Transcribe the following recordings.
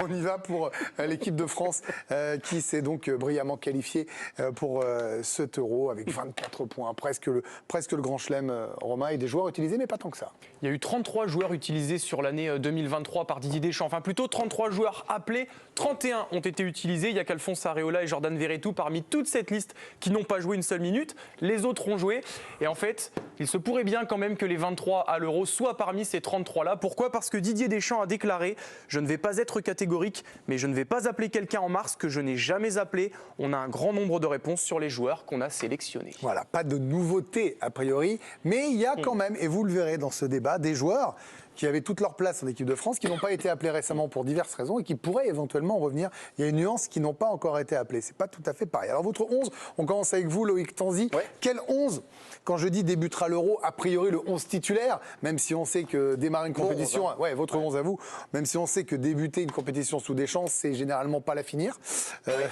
On y va pour l'équipe de France qui s'est donc brillamment qualifiée pour cet Euro avec 24 points, presque le grand chelem, Romain, et des joueurs utilisés, mais pas tant que ça. Il y a eu 33 joueurs utilisés sur l'année 2023 par Didier Deschamps. Enfin, plutôt 33 joueurs appelés. 31 ont été utilisés. Il n'y a qu'Alphonse Areola et Jordan Verretou parmi toute cette liste qui n'ont pas joué une seule minute. Les autres ont joué. Et en fait, il se pourrait bien quand même que les 23 à l'Euro soient parmi ces 33-là. Pourquoi ? Parce que Didier Deschamps a déclaré « Je ne vais pas être catégorique, mais je ne vais pas appeler quelqu'un en mars que je n'ai jamais appelé. » On a un grand nombre de réponses sur les joueurs qu'on a sélectionnés. Voilà, pas de nouveauté a priori, mais il y a quand même, et vous le verrez dans ce débat, des joueurs qui avaient toute leur place en équipe de France, qui n'ont pas été appelés récemment pour diverses raisons et qui pourraient éventuellement revenir. Il y a une nuance qui n'ont pas encore été appelés. C'est pas tout à fait pareil. Alors votre 11, on commence avec vous, Loïc Tanzi. Ouais. Quel 11 ? Quand je dis débutera l'Euro, a priori le 11 titulaire, même si on sait que démarrer une compétition, votre 11 à vous, même si on sait que débuter une compétition sous Deschamps, c'est généralement pas la finir,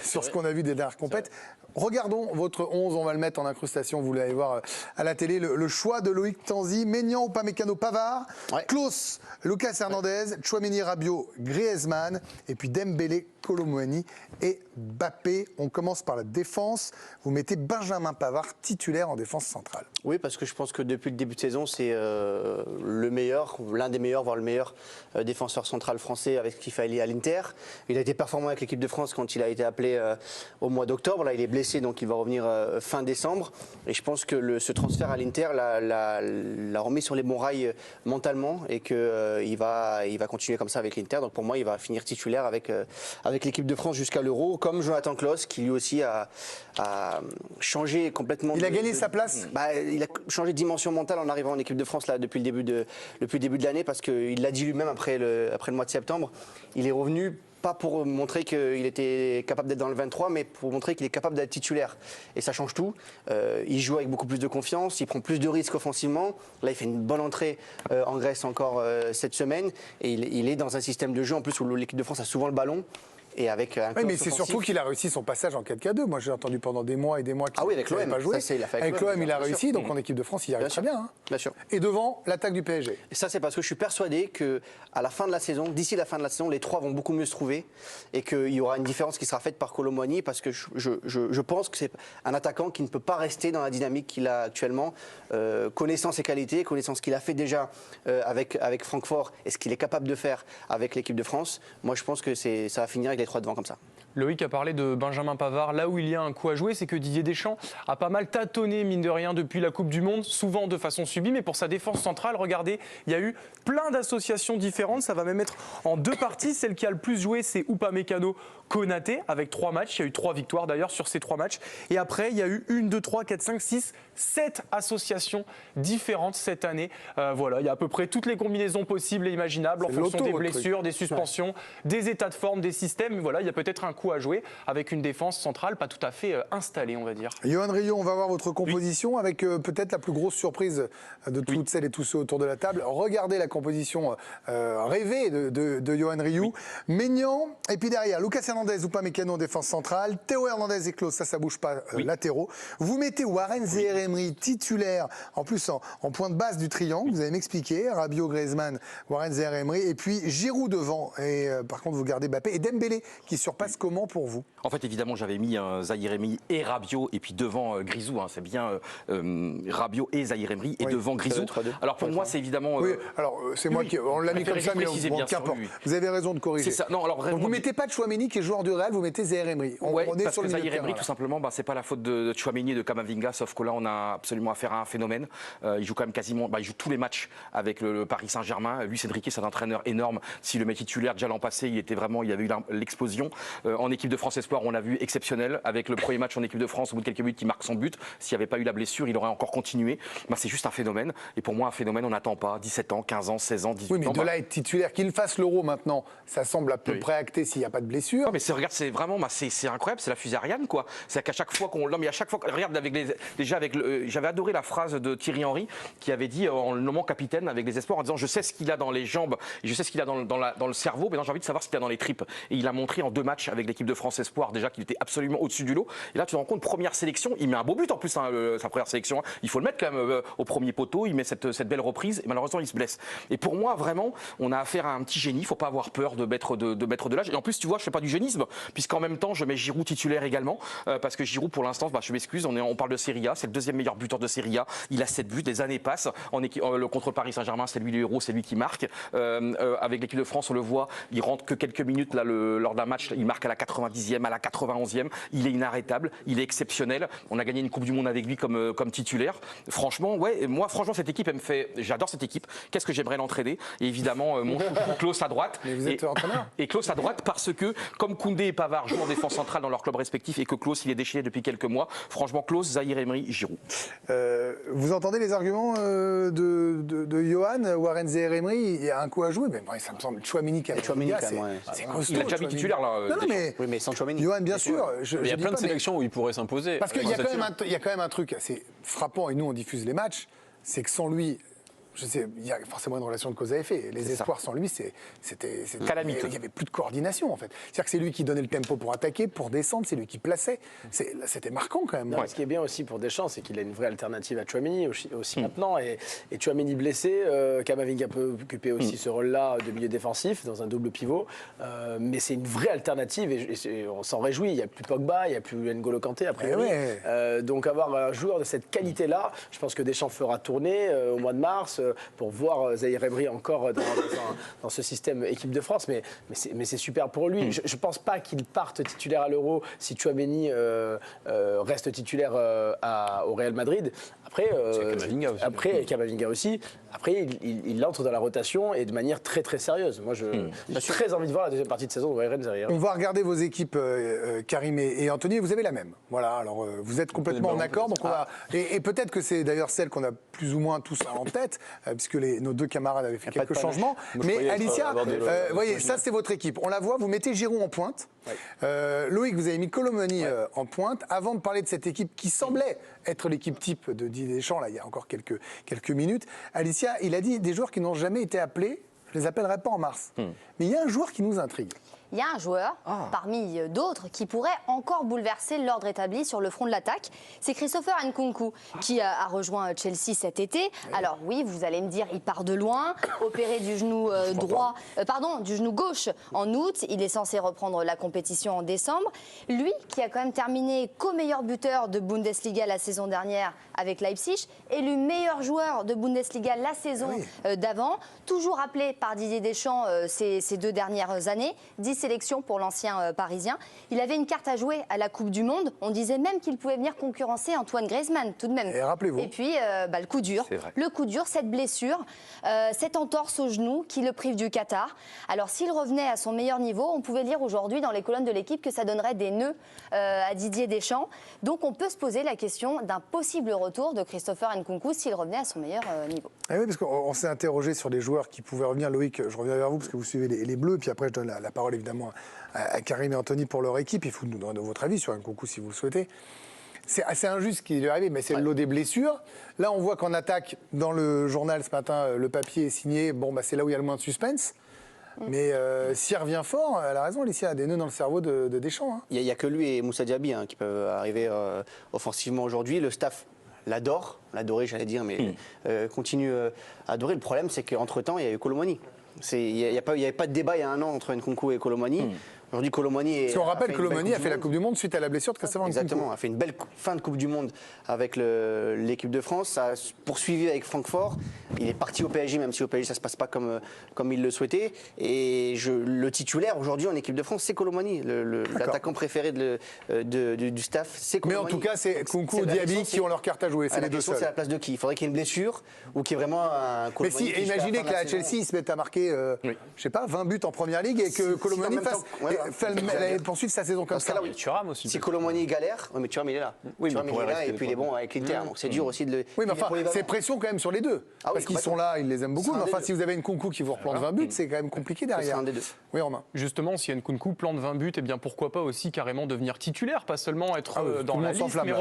sur ce qu'on a vu des dernières compètes. Regardons votre 11, on va le mettre en incrustation, vous l'allez voir à la télé, le choix de Loïc Tanzi, Maignan, Upamecano, Pavard, Klose, Lucas Hernandez, Tchouaméni, Rabiot, Griezmann, et puis Dembélé, Kolo Muani et Mbappé. On commence par la défense. Vous mettez Benjamin Pavard titulaire en défense centrale. Oui, parce que je pense que depuis le début de saison, c'est le meilleur, l'un des meilleurs, voire le meilleur défenseur central français avec ce qu'il fallait à l'Inter. Il a été performant avec l'équipe de France quand il a été appelé au mois d'octobre. Là, il est blessé, donc il va revenir fin décembre. Et je pense que ce transfert à l'Inter l'a remis sur les bons rails mentalement et qu'il va continuer comme ça avec l'Inter. Donc pour moi, il va finir titulaire avec l'équipe de France jusqu'à l'Euro, comme Jonathan Klose, qui lui aussi a changé complètement. Il a gagné sa place. Il a changé de dimension mentale en arrivant en équipe de France là, depuis le début de l'année, parce qu'il l'a dit lui-même après le mois de septembre. Il est revenu pas pour montrer qu'il était capable d'être dans le 23, mais pour montrer qu'il est capable d'être titulaire. Et ça change tout. Il joue avec beaucoup plus de confiance, il prend plus de risques offensivement. Là, il fait une bonne entrée en Grèce encore cette semaine. Et il est dans un système de jeu en plus où l'équipe de France a souvent le ballon. Et avec un mais c'est surtout qu'il a réussi son passage en 4K2. Moi, j'ai entendu pendant des mois et des mois qu'il n'avait pas joué. Avec l'OM, il a réussi, donc en équipe de France, il arrive très bien. Bien sûr. Et devant, l'attaque du PSG. Et ça, c'est parce que je suis persuadé qu'à la fin de la saison, d'ici la fin de la saison, les trois vont beaucoup mieux se trouver et qu'il y aura une différence qui sera faite par Kolo Muani, parce que je pense que c'est un attaquant qui ne peut pas rester dans la dynamique qu'il a actuellement, connaissant ses qualités, connaissant ce qu'il a fait déjà avec Francfort et ce qu'il est capable de faire avec l'équipe de France. Moi, je pense que ça va finir avec les trois devant comme ça. Loïc a parlé de Benjamin Pavard. Là où il y a un coup à jouer, c'est que Didier Deschamps a pas mal tâtonné, mine de rien, depuis la Coupe du Monde, souvent de façon subie. Mais pour sa défense centrale, regardez, il y a eu plein d'associations différentes. Ça va même être en deux parties. Celle qui a le plus joué, c'est Upamecano Konaté, avec 3 matchs. Il y a eu 3 victoires d'ailleurs sur ces 3 matchs. Et après, il y a eu 1, 2, 3, 4, 5, 6, 7 associations différentes cette année. Voilà, il y a à peu près toutes les combinaisons possibles et imaginables en fonction des blessures, des suspensions, des états de forme, des systèmes. Voilà, il y a peut-être un coup à jouer avec une défense centrale pas tout à fait installée, on va dire. Johan Rioux, on va voir votre composition avec peut-être la plus grosse surprise de toutes celles et tous ceux autour de la table. Regardez la composition rêvée de Johan Rioux. Maignan, et puis derrière, Lucas Hernandez, Upamecano en défense centrale, Théo Hernandez et Klose, ça bouge pas, latéraux. Vous mettez Warren Zaïre-Emery titulaire, en plus en point de base du triangle, vous allez m'expliquer, Rabiot, Griezmann, Warren Zaïre-Emery, et puis Giroud devant, et par contre vous gardez Mbappé, et Dembélé qui surpasse comment pour vous? En fait, évidemment, j'avais mis Zaïre-Emery et Rabiot, et puis devant Grisou, c'est bien Rabiot et Zaïre-Emery, et devant Grisou. Alors pour moi, c'est évidemment... Oui, alors c'est moi qui... On l'a mis comme ça, mais qu'importe. Vous avez raison de corriger. C'est ça. Non, alors, donc vous mettez pas Tchouaméni qui est joueur du Real, vous mettez Zaïre-Emery. On est parce sur que Zaïre-Emery, tout simplement, c'est pas la faute de Tchouaméni et de Kamavinga, sauf que là, on a absolument affaire à un phénomène. Il joue quand même quasiment... il joue tous les matchs avec le Paris Saint-Germain. Luis Enrique, c'est un entraîneur énorme. Si le mec titulaire, déjà l'an passé, il y avait eu l'explosion. En équipe de France Espoir, on l'a vu exceptionnel. Avec le premier match en équipe de France, au bout de quelques minutes, il marque son but. S'il n'y avait pas eu la blessure, il aurait encore continué. C'est juste un phénomène. Et pour moi, un phénomène, on n'attend pas 17 ans, 15 ans, 16 ans, 18 ans. Oui, mais de là être titulaire, qu'il fasse l'Euro maintenant, ça semble à peu près acté s'il n'y a pas de blessure. Non, mais regarde, c'est vraiment, c'est incroyable, c'est la fusée Ariane, quoi. C'est qu'à chaque fois qu'on... Non, mais à chaque fois... Regarde, j'avais adoré la phrase de Thierry Henry qui avait dit, en le nommant capitaine avec les espoirs, en disant « Je sais ce qu'il a dans les jambes, et je sais ce qu'il a dans le cerveau, mais j'ai envie de savoir ce qu'il a dans les tripes. » Et il a montré en 2 matchs avec avec l'équipe de France Espoir, déjà qu'il était absolument au-dessus du lot. Et là, tu te rends compte, première sélection, il met un beau but en plus, hein, sa première sélection. Il faut le mettre quand même au premier poteau, il met cette belle reprise et malheureusement, il se blesse. Et pour moi, vraiment, on a affaire à un petit génie. Il ne faut pas avoir peur de mettre de l'âge. Et en plus, tu vois, je ne fais pas du génisme, puisqu'en même temps, je mets Giroud titulaire également, parce que Giroud, pour l'instant, je m'excuse, on parle de Serie A, c'est le deuxième meilleur buteur de Serie A. Il a 7 buts, les années passent. Contre Paris Saint-Germain, c'est lui le héros, c'est lui qui marque. Avec l'équipe de France, on le voit, il rentre que quelques minutes là, lors d'un match, il marque à la 90e, à la 91e. Il est inarrêtable, il est exceptionnel. On a gagné une Coupe du Monde avec lui comme titulaire. Franchement, ouais, moi, franchement, cette équipe, elle me fait. J'adore cette équipe. Qu'est-ce que j'aimerais l'entraîner? Et évidemment, mon chouchou Klose à droite. Mais vous êtes entraîneur. Et Klose à droite parce que, comme Koundé et Pavard jouent en défense centrale dans leur club respectif et que Klose, il est déchaîné depuis quelques mois, franchement, Klose, Zahir Emery, Giroud. Vous entendez les arguments de Johan, Warren Zahir Emery, il y a un coup à jouer, mais ça me semble Chouamini quand même. C'est costaud. Il a déjà mis titulaire là. Non, mais, Oui, mais sans Chouamini. Johan, bien sûr. Il y a plein de sélections où il pourrait s'imposer. Parce qu'il y a quand même un truc assez frappant, et nous on diffuse les matchs, c'est que sans lui, je sais, il y a forcément une relation de cause à effet. Les espoirs sans lui, c'était calamiteux. Il n'y avait plus de coordination en fait. C'est-à-dire que c'est lui qui donnait le tempo pour attaquer, pour descendre, c'est lui qui plaçait. C'était marquant quand même. Non, ce qui est bien aussi pour Deschamps, c'est qu'il a une vraie alternative à Chouamini aussi maintenant. Et Chouamini blessé, Camavinga peut occuper aussi ce rôle-là de milieu défensif dans un double pivot. Mais c'est une vraie alternative et on s'en réjouit. Il n'y a plus Pogba, il n'y a plus N'Golo Kanté après. Donc avoir un joueur de cette qualité-là, je pense que Deschamps fera tourner au mois de mars pour voir Zahir Emery encore dans ce système équipe de France. Mais c'est super pour lui. Je ne pense pas qu'il parte titulaire à l'Euro si Chouameni reste titulaire au Real Madrid. Après, Camavinga aussi. Après, il entre dans la rotation et de manière très très sérieuse. Moi, j'ai très envie de voir la deuxième partie de saison de Warren Zahir. On va regarder vos équipes, Karim et Anthony. Vous avez la même. Voilà. Alors, vous êtes complètement en accord. Donc et peut-être que c'est d'ailleurs celle qu'on a plus ou moins tous en tête, puisque nos deux camarades avaient fait quelques changements. Mais Alicia, voyez, ça c'est votre équipe. On la voit. Vous mettez Giroud en pointe. Loïc, vous avez mis Colomoni en pointe. Avant de parler de cette équipe qui semblait être l'équipe type de Didier Deschamps, là, il y a encore quelques minutes, Alicia, il a dit des joueurs qui n'ont jamais été appelés, je les appellerai pas en mars. Mais il y a un joueur qui nous intrigue. Il y a un joueur, parmi d'autres, qui pourrait encore bouleverser l'ordre établi sur le front de l'attaque. C'est Christopher Nkunku, qui a rejoint Chelsea cet été. Alors oui, vous allez me dire, il part de loin, opéré du genou du genou gauche en août. Il est censé reprendre la compétition en décembre. Lui, qui a quand même terminé co-meilleur buteur de Bundesliga la saison dernière avec Leipzig, élu meilleur joueur de Bundesliga la saison d'avant, toujours appelé par Didier Deschamps ces 2 dernières années. 10 sélections pour l'ancien parisien. Il avait une carte à jouer à la Coupe du Monde. On disait même qu'il pouvait venir concurrencer Antoine Griezmann tout de même. Et rappelez-vous. Et puis le coup dur. Le coup dur, cette blessure, cette entorse au genou qui le prive du Qatar. Alors s'il revenait à son meilleur niveau, on pouvait lire aujourd'hui dans les colonnes de l'équipe que ça donnerait des nœuds à Didier Deschamps. Donc on peut se poser la question d'un possible retour de Christopher Nkunku s'il revenait à son meilleur niveau. Et oui, parce qu'on s'est interrogé sur des joueurs qui pouvaient revenir. Loïc, je reviens vers vous parce que vous suivez les Bleus. Puis après, je donne la parole évidemment à Karim et Anthony pour leur équipe. Il faut nous donner votre avis sur Nkunku si vous le souhaitez. C'est assez injuste ce qui lui est arrivé, mais c'est le lot des blessures. Là, on voit qu'en attaque, dans le journal ce matin, le papier est signé. Bon, c'est là où il y a le moins de suspense. Mais s'il revient fort, elle a raison, Alicia, a des nœuds dans le cerveau de Deschamps. Il n'y a que lui et Moussa Diaby qui peuvent arriver offensivement aujourd'hui. Le staff l'adorait, j'allais dire, mais continue à adorer. Le problème, c'est qu'entre-temps, il y a eu Colomani. Il n'y avait pas de débat il y a un an entre Nkunku et Colomani. Aujourd'hui, Colomani est. Si on rappelle, Colomani a fait la Coupe du Monde suite à la blessure de Christopher Nkunku. Exactement, a fait une belle fin de Coupe du Monde avec l'équipe de France. Ça a poursuivi avec Francfort. Il est parti au PSG, même si au PSG ça se passe pas comme il le souhaitait. Et le titulaire aujourd'hui en équipe de France, c'est Colomani, l'attaquant préféré du staff. C'est Colomani. Mais en tout cas, c'est Nkunku ou Diaby qui ont leur carte à jouer. C'est les deux seuls. C'est à la place de qui? Il faudrait qu'il y ait une blessure ou qu'il y ait vraiment un Colomani. Mais si, imaginez que la Chelsea ils se mettent à marquer, je sais pas, 20 buts en première ligue et que Colomani poursuivre sa saison comme ça. Thuram aussi. Si Colomani galère, mais Thuram il est là. Thuram il est là et puis il est bon avec l'Inter. Donc c'est dur aussi de le. Oui, mais enfin, c'est pression quand même sur les deux. Parce qu'ils sont là, ils les aiment beaucoup. Mais enfin, si vous avez Nkunku qui vous replante 20 buts, c'est quand même compliqué derrière. C'est un des deux. Oui, Romain. Justement, si Nkunku plante 20 buts, eh bien pourquoi pas aussi carrément devenir titulaire, pas seulement être dans la liste. Mais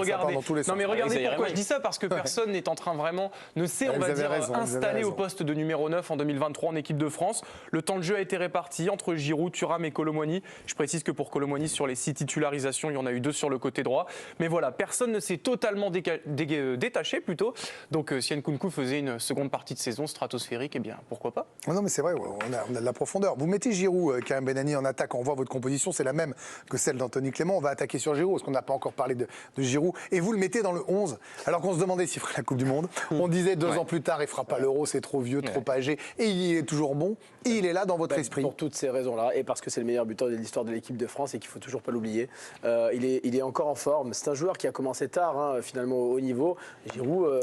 regardez, pourquoi je dis ça, parce que personne n'est en train vraiment, ne sait, on va dire, installer au poste de numéro 9 en 2023 en équipe de France. France. Le temps de jeu a été réparti entre Giroud, Thuram et Kolo Muani. Je précise que pour Kolo Muani, sur les 6 titularisations, il y en a eu 2 sur le côté droit. Mais voilà, personne ne s'est totalement détaché plutôt. Donc si Nkunku faisait une seconde partie de saison stratosphérique, eh bien pourquoi pas. Non, mais c'est vrai, on a de la profondeur. Vous mettez Giroud, Karim Benani en attaque, on voit votre composition, c'est la même que celle d'Anthony Clément. On va attaquer sur Giroud, parce qu'on n'a pas encore parlé de Giroud. Et vous le mettez dans le 11, alors qu'on se demandait s'il ferait la Coupe du Monde. On disait 2 ans plus tard, il ne fera pas l'Euro, c'est trop vieux, trop âgé. Et il est toujours bon, et il est là dans votre esprit. Pour toutes ces raisons-là, et parce que c'est le meilleur buteur de l'histoire de l'équipe de France et qu'il ne faut toujours pas l'oublier. Il est encore en forme. C'est un joueur qui a commencé tard, finalement, au haut niveau. Giroud,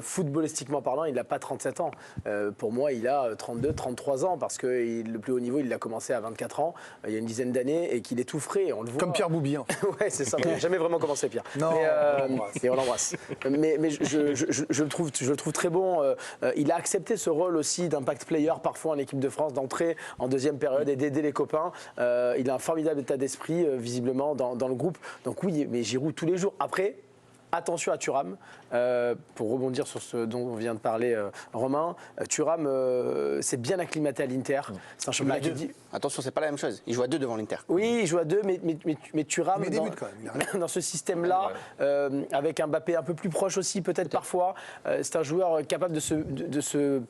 footballistiquement parlant, il n'a pas 37 ans. Pour moi, il a 32, 33 ans, parce que le plus haut niveau, il l'a commencé à 24 ans, il y a une dizaine d'années, et qu'il est tout frais, on le voit. Comme Pierre Boubi. Ouais, c'est ça. Il n'a jamais vraiment commencé, Pierre. Non, et on l'embrasse. Mais je le trouve très bon. Il a accepté ce rôle aussi d'impact player, parfois en équipe de France, d'entrer en deuxième période et d'aider les copains. Il a un formidable état d'esprit, visiblement, dans le groupe. Donc oui, mais Giroud tous les jours. Après, attention à Thuram, pour rebondir sur ce dont vient de parler Romain. Thuram s'est bien acclimaté à l'Inter. C'est un championnat qui dit... Attention, c'est pas la même chose. Il joue à 2 devant l'Inter. Oui, il joue à 2, mais Thuram, Mais débute quand même. dans ce système-là, avec un Mbappé un peu plus proche aussi, peut-être parfois, c'est un joueur capable de se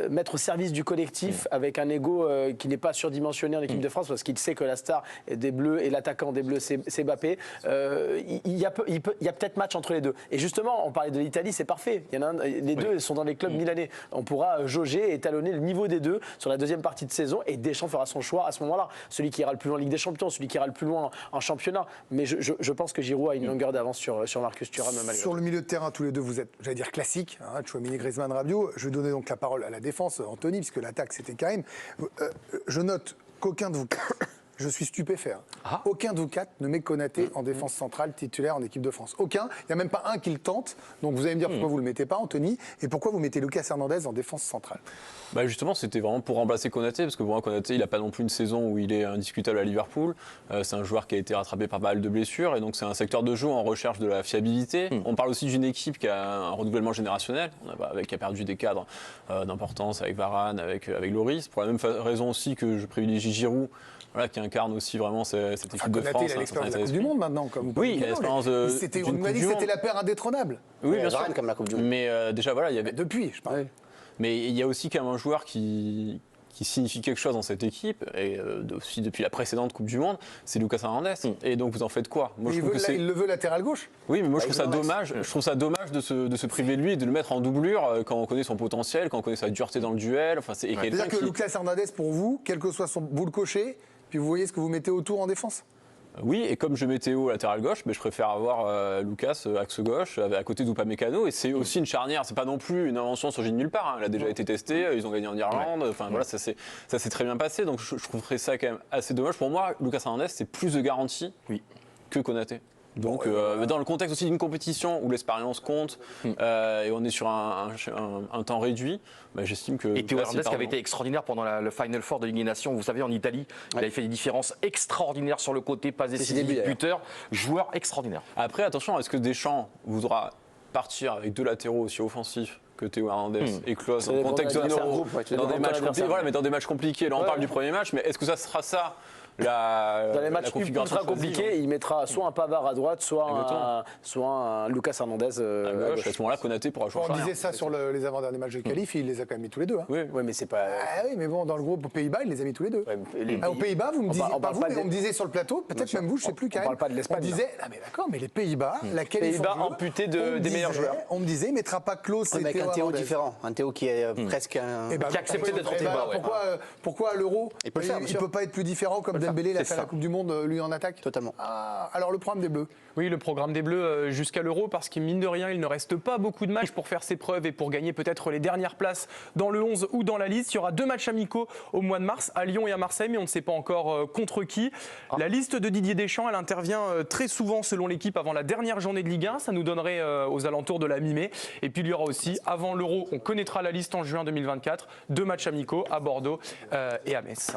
mettre au service du collectif, avec un ego qui n'est pas surdimensionné en équipe de France, parce qu'il sait que la star des Bleus et l'attaquant des Bleus, c'est Mbappé. Il y a peut-être match entre les deux. Et justement, on parlait de l'Italie, c'est parfait. Il y en a les deux sont dans les clubs milanais. On pourra jauger et étalonner le niveau des deux sur la deuxième partie de saison, et Deschamps fera son choix à ce moment-là. Celui qui ira le plus loin en Ligue des Champions, celui qui ira le plus loin en championnat. Mais je pense que Giroud a une longueur d'avance sur Marcus Thuram. Sur le milieu de terrain, tous les deux, vous êtes, j'allais dire, classiques. Tchouaméni, Griezmann, Rabiot. Je vais donner donc la parole à la défense, Anthony, puisque l'attaque, c'était Karim. Je note qu'aucun de vous... Je suis stupéfait. Aucun de vous 4 ne met Konaté en défense centrale titulaire en équipe de France. Aucun. Il n'y a même pas un qui le tente. Donc vous allez me dire pourquoi vous ne le mettez pas, Anthony, et pourquoi vous mettez Lucas Hernandez en défense centrale. Justement, c'était vraiment pour remplacer Konaté, parce que bon, Konaté, il n'a pas non plus une saison où il est indiscutable à Liverpool. C'est un joueur qui a été rattrapé par pas mal de blessures, et donc c'est un secteur de jeu en recherche de la fiabilité. On parle aussi d'une équipe qui a un renouvellement générationnel, qui a perdu des cadres d'importance avec Varane, avec Lloris. Pour la même raison aussi que je privilégie Giroud, qui incarne aussi vraiment cette équipe de France. Il a l'expérience de la Coupe du Monde maintenant. Oui, il a l'expérience de On m'a dit que c'était la paire indétrônable. Oui, bien sûr. Comme la Coupe du Monde. Mais déjà, voilà, il y avait... Depuis, je parle. Mais il y a aussi quand même un joueur qui signifie quelque chose dans cette équipe, et aussi depuis la précédente Coupe du Monde, c'est Lucas Hernandez. Et donc vous en faites quoi? Moi, il le veut latéral gauche. Oui, mais moi je trouve ça dommage. Je trouve ça dommage de se priver de lui et de le mettre en doublure quand on connaît son potentiel, quand on connaît sa dureté dans le duel. Enfin, C'est-à-dire que Lucas Hernandez, pour vous, quel que soit vous le cochez, puis vous voyez ce que vous mettez autour en défense. Oui, et comme je mets Théo latéral gauche, je préfère avoir Lucas axe gauche à côté d'Upamecano, et c'est aussi une charnière. C'est pas non plus une invention surgie de nulle part. Elle a déjà été testée. Ils ont gagné en Irlande. Enfin voilà, ça s'est très bien passé. Donc je trouverais ça quand même assez dommage. Pour moi, Lucas Hernandez, c'est plus de garantie que Konaté. Donc, dans le contexte aussi d'une compétition où l'expérience compte et on est sur un temps réduit, j'estime que... Et Théo Hernandez qui avait été extraordinaire pendant le Final Four de Ligue des Nations. Vous savez, en Italie, il avait fait des différences extraordinaires sur le côté, pas décisif, buteur, joueur extraordinaire. Après, attention, est-ce que Deschamps voudra partir avec 2 latéraux aussi offensifs que Théo Hernandez et Klose dans le contexte de l'Euro, dans des matchs compliqués? Là, on parle du premier match, mais est-ce que ça sera ça dans les matchs ultra compliqués, il mettra soit un Pavard à droite, soit un Lucas Hernandez à gauche. À ce moment-là, Konaté pourra jouer. On disait ça sur les avant-derniers matchs de qualif, il les a quand même mis tous les deux. Oui, mais c'est pas. Oui, mais bon, dans le groupe aux Pays-Bas, il les a mis tous les deux. Aux Pays-Bas, vous me disiez, pas vous, mais on me disait sur le plateau, peut-être même vous, je sais plus, Karim. On parle pas de l'Espagne. On disait, mais d'accord, mais les Pays-Bas, la qualif. Pays-Bas amputés des meilleurs joueurs. On me disait, il mettra pas Klose et Avec un Théo différent, un Théo qui est presque un. Qui a accepté d'être en Pays-Bas. Pourquoi à l'Euro, il peut pas être plus différent comme Dembélé l'a fait à la Coupe du Monde, lui en attaque? Totalement. Alors le programme des Bleus. Oui, le programme des Bleus jusqu'à l'Euro, parce qu'il mine de rien, il ne reste pas beaucoup de matchs pour faire ses preuves et pour gagner peut-être les dernières places dans le 11 ou dans la liste. Il y aura 2 matchs amicaux au mois de mars, à Lyon et à Marseille, mais on ne sait pas encore contre qui. La liste de Didier Deschamps, elle intervient très souvent selon l'équipe avant la dernière journée de Ligue 1. Ça nous donnerait aux alentours de la mi-mai. Et puis il y aura aussi, avant l'Euro, on connaîtra la liste en juin 2024, 2 matchs amicaux à Bordeaux et à Metz.